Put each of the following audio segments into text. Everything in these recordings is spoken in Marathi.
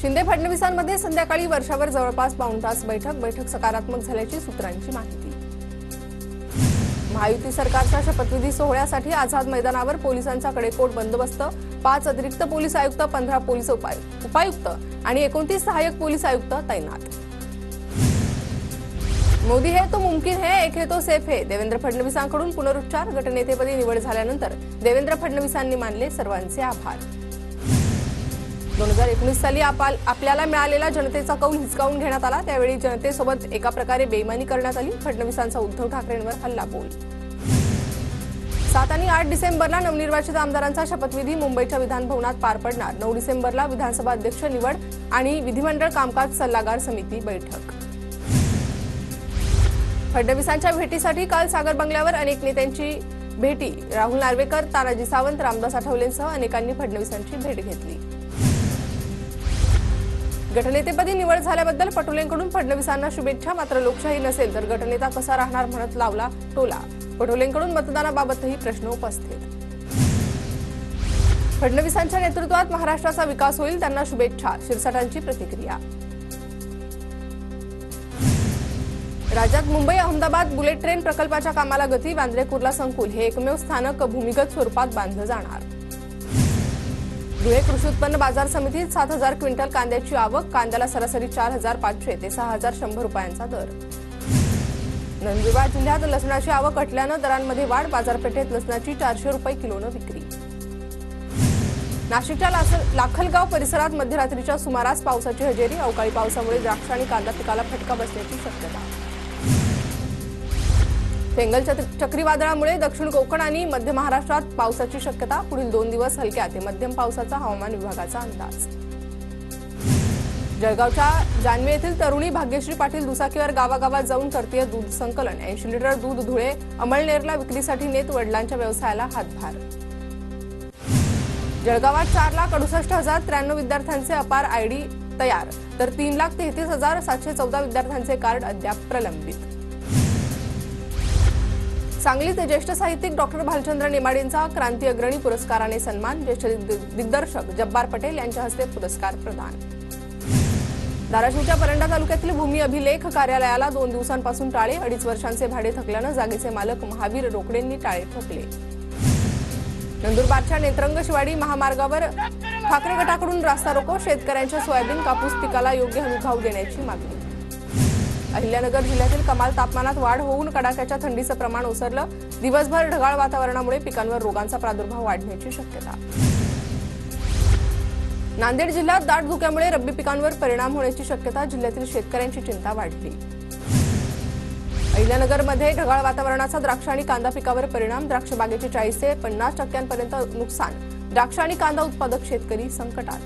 शिंदे फडणवीसांमध्ये संध्याकाळी वर्षावर जवळपास पाऊण तास बैठक सकारात्मक झाल्याची सूत्रांची माहिती। महायुती सरकारच्या शपथविधी सोहळ्यासाठी आझाद मैदानावर पोलिसांचा कडेकोट बंदोबस्त, 5 अतिरिक्त पोलीस आयुक्त, 15 पोलीस उपायुक्त आणि 29 सहाय्यक पोलीस आयुक्त तैनात। मोदी है तो मुमकिन है, एक है तो सेफ है, देवेंद्र फडणवीसांकडून पुनरुच्चार। गटनेतेपदी निवड झाल्यानंतर देवेंद्र फडणवीसांनी मानले सर्वांचे आभार। 2019 साली आपल्याला मिळालेला जनतेचा कौल हिसकावून घेण्यात आला, त्यावेळी जनतेसोबत एका प्रकारे बेईमानी करण्यात आली। फडणवीसांचा उद्धव ठाकरेंवर हल्लाबोल। 7 आणि 8 डिसेंबरला नवनिर्वाचित आमदारांचा शपथविधी मुंबईच्या विधानभवनात पार पडणार। 9 डिसेंबरला विधानसभा अध्यक्ष निवड आणि विधिमंडळ कामकाज सल्लागार समिती बैठक। फडणवीसांच्या भेटीसाठी काल सागर बंगल्यावर अनेक नेत्यांची भेटी। राहुल नार्वेकर, तानाजी सावंत, रामदास आठवलेंसह अनेकांनी फडणवीसांची भेट घेतली। गटनेतेपदी निवड झाल्याबद्दल पटोलेंकडून फडणवीसांना शुभेच्छा। मात्र लोकशाही नसेल तर गटनेता कसा राहणार म्हणत लावला टोला। पटोलेंकडून मतदानाबाबतही प्रश्न उपस्थित। फडणवीसांच्या नेतृत्वात महाराष्ट्राचा विकास होईल, त्यांना शुभेच्छा। शिरसाटांची प्रतिक्रिया। राज्यात मुंबई अहमदाबाद बुलेट ट्रेन प्रकल्पाच्या कामाला गती। वांद्रे कुर्ला संकुल हे एकमेव स्थानक भूमिगत स्वरूपात बांधलं जाणार। धुळे कृषी उत्पन्न बाजार समितीत 7,000 क्विंटल कांद्याची आवक। कांद्याला सरासरी 4,500 ते 6,100 रुपयांचा दर। नंदुरबार जिल्ह्यात लसणाची आवक घटल्यानं दरांमध्ये वाढ। बाजारपेठेत लसणाची 400 रुपये किलोनं विक्री। नाशिकच्या लाखलगाव परिसरात मध्यरात्रीच्या सुमारास पावसाची हजेरी। अवकाळी पावसामुळे द्राक्ष आणि कांदा पिकाला फटका बसण्याची शक्यता। फेंगल चक्रीवादळामुळे दक्षिण कोकण आणि मध्य महाराष्ट्रात पावसाची शक्यता। पुढील 2 दिवस हलक्या ते मध्यम पावसाचा हवामान विभागाचा अंदाज। जळगावच्या जानवे येथील तरुणी भाग्यश्री पाटील दुचाकीवर गावागावात जाऊन करतीये दूध संकलन। 80 लिटर दूध धुळे अमळनेरला विक्रीसाठी नेत वडिलांच्या व्यवसायाला हातभार। जळगावात 4,68,093 विद्यार्थ्यांचे अपार आयडी तयार, तर 3,33,714 विद्यार्थ्यांचे कार्ड अद्याप प्रलंबित। सांगलीत ज्येष्ठ साहित्यिक डॉक्टर भालचंद्र नेमाडेंचा क्रांती अग्रणी पुरस्काराने सन्मान। ज्येष्ठ दिग्दर्शक जब्बार पटेल यांच्या हस्ते पुरस्कार प्रदान। धाराशिवच्या परंडा तालुक्यातील भूमी अभिलेख कार्यालयाला 2 दिवसांपासून टाळे। 2.5 वर्षांचे भाडे थकल्यानं जागेचे मालक महावीर रोकडेंनी टाळे ठोकले। नंदुरबारच्या नेत्रंग शिवाडी महामार्गावर ठाकरे गटाकडून रास्ता रोको। शेतकऱ्यांच्या सोयाबीन कापूस पिकाला योग्य हमीभाव देण्याची मागणी। अहिल्यानगर जिल्ह्यातील कमाल तापमानात वाढ होऊन कडाक्याच्या थंडीचं प्रमाण ओसरलं। दिवसभर ढगाळ वातावरणामुळे पिकांवर रोगांचा प्रादुर्भाव वाढण्याची शक्यता। नांदेड जिल्ह्यात दाट धुक्यामुळे रब्बी पिकांवर परिणाम होण्याची शक्यता। जिल्ह्यातील शेतकऱ्यांची चिंता वाढली। अहिल्यानगरमध्ये ढगाळ वातावरणाचा द्राक्ष आणि कांदा पिकावर परिणाम। द्राक्ष बागेचे 40 ते 50% नुकसान। द्राक्ष आणि कांदा उत्पादक शेतकरी संकटात।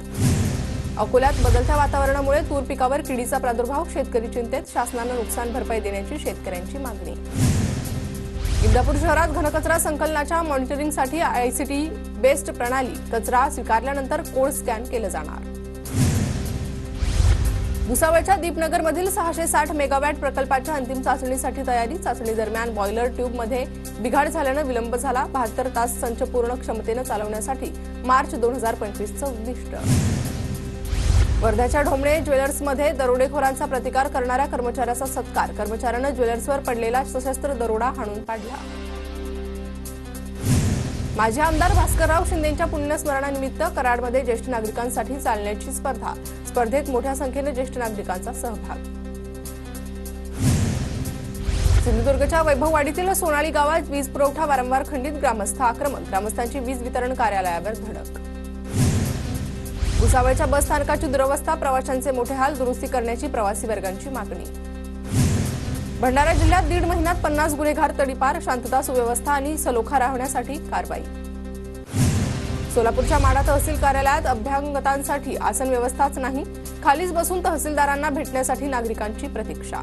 अकोल्यात बदलत्या वातावरणामुळे तूर पिकावर किडीचा प्रादुर्भाव। शेतकरी चिंतेत, शासनानं नुकसान भरपाई देण्याची शेतकऱ्यांची मागणी। इंदापूर शहरात घनकचरा संकलनाच्या मॉनिटरिंगसाठी आयसीटी बेस्ड प्रणाली। कचरा स्वीकारल्यानंतर कोड स्कॅन केलं जाणार। भुसावळच्या दीपनगरमधील 660 मेगावॅट प्रकल्पाच्या अंतिम चाचणीसाठी तयारी। चाचणी दरम्यान बॉयलर ट्यूबमध्ये बिघाड झाल्यानं विलंब झाला। 72 तास संच पूर्ण क्षमतेनं चालवण्यासाठी मार्च 2025चं उद्दिष्ट। वर्ध्याच्या ढोमणे ज्वेलर्समध्ये दरोडेखोरांचा प्रतिकार करणाऱ्या कर्मचाऱ्याचा सत्कार। कर्मचाऱ्यानं ज्वेलर्सवर पडलेला सशस्त्र दरोडा हाणून पाडला। माजी आमदार भास्करराव शिंदेंच्या पुण्यस्मरणानिमित्त कराडमध्ये ज्येष्ठ नागरिकांसाठी चालण्याची स्पर्धा। स्पर्धेत मोठ्या संख्येने ज्येष्ठ नागरिकांचा सहभाग। सिंधुदुर्गच्या वैभववाडीतील सोनाळी गावात वीज पुरवठा वारंवार खंडित। ग्रामस्थ आक्रमक। ग्रामस्थांची वीज वितरण कार्यालयावर धडक। भुसावळच्या बस स्थानकाची दुरवस्था। प्रवाशांचे मोठे हाल। दुरुस्ती करण्याची प्रवासी वर्गांची मागणी। भंडारा जिल्ह्यात 1.5 महिन्यात 50 गुन्हेगार तडीपार। शांतता सुव्यवस्था आणि सलोखा राहण्यासाठी कारवाई। सोलापूरच्या माढा तहसील कार्यालयात अभ्यागतांसाठी आसन व्यवस्थाच नाही। खालीच बसून तहसीलदारांना भेटण्यासाठी नागरिकांची प्रतीक्षा।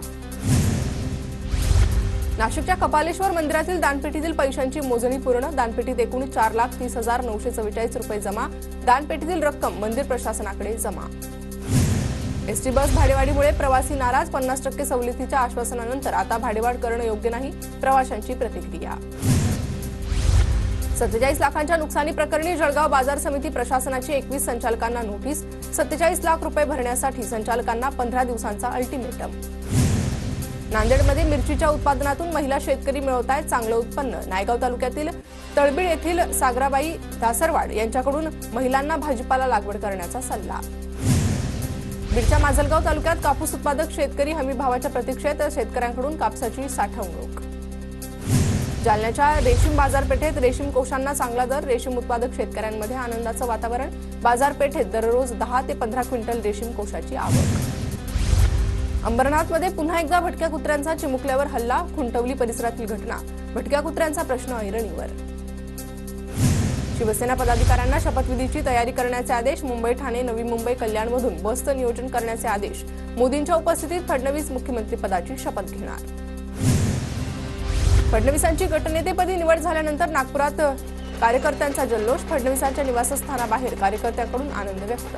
नाशिकच्या कपालेश्वर मंदिरातील दानपेटीतील पैशांची मोजणी पूर्ण। दानपेटीत एकूण 4,30,944 रुपये जमा। दानपेटीतील रक्कम मंदिर प्रशासनाकडे जमा। एसटी बस भाडेवाढीमुळे प्रवासी नाराज। 50% सवलतीच्या आश्वासनानंतर आता भाडेवाढ करणं योग्य नाही। प्रवाशांची प्रतिक्रिया। 47 लाखांच्या नुकसानी प्रकरणी जळगाव बाजार समिती प्रशासनाची 21 संचालकांना नोटीस. 47 लाख रुपये भरण्यासाठी संचालकांना 15 दिवसांचा अल्टिमेटम. नांदेडमध्ये मिरचीच्या उत्पादनातून महिला शेतकरी मिळवतायत चांगलं उत्पन्न. नायगाव तालुक्यातील तळबीड येथील सागराबाई दासरवाड यांच्याकडून महिलांना भाजीपाला लागवड करण्याचा सल्ला. बीडच्या माजलगाव तालुक्यात कापूस उत्पादक शेतकरी हमी भावाच्या प्रतीक्षेत. शेतकऱ्यांकडून कापसाची साठवणूक. जालन्याच्या रेशीम बाजारपेठेत रेशीम कोशांना चांगला दर. रेशीम उत्पादक शेतकऱ्यांमध्ये आनंदाचं वातावरण. बाजारपेठेत दररोज 10 ते 15 क्विंटल रेशीम कोशाची आवक. अंबरनाथमध्ये पुन्हा एकदा भटक्या कुत्र्यांचा चिमुकल्यावर हल्ला. खुंटवली परिसरातील घटना. भटक्या कुत्र्यांचा प्रश्न ऐरणीवर. शिवसेना पदाधिकाऱ्यांना शपथविधीची तयारी करण्याचे आदेश. मुंबई, ठाणे, नवी मुंबई, कल्याणमधून बसचं नियोजन करण्याचे आदेश. मोदींच्या उपस्थितीत फडणवीस मुख्यमंत्रीपदाची शपथ घेणार. फडणवीसांची गटनेतेपदी निवड झाल्यानंतर नागपुरात कार्यकर्त्यांचा जल्लोष. फडणवीसांच्या निवासस्थानाबाहेर कार्यकर्त्यांकडून आनंद व्यक्त.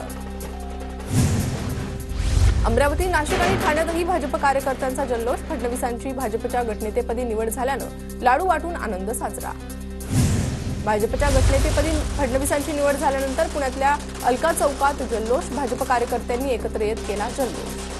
अमरावती, नाशिक आणि ठाण्यातही भाजप कार्यकर्त्यांचा जल्लोष. फडणवीसांची भाजपच्या गटनेतेपदी निवड झाल्यानं लाडू वाटून आनंद साजरा. भाजपच्या गटनेतेपदी फडणवीसांची निवड झाल्यानंतर पुण्यातल्या अलका चौकात जल्लोष. भाजप कार्यकर्त्यांनी एकत्र येत केला जल्लोष.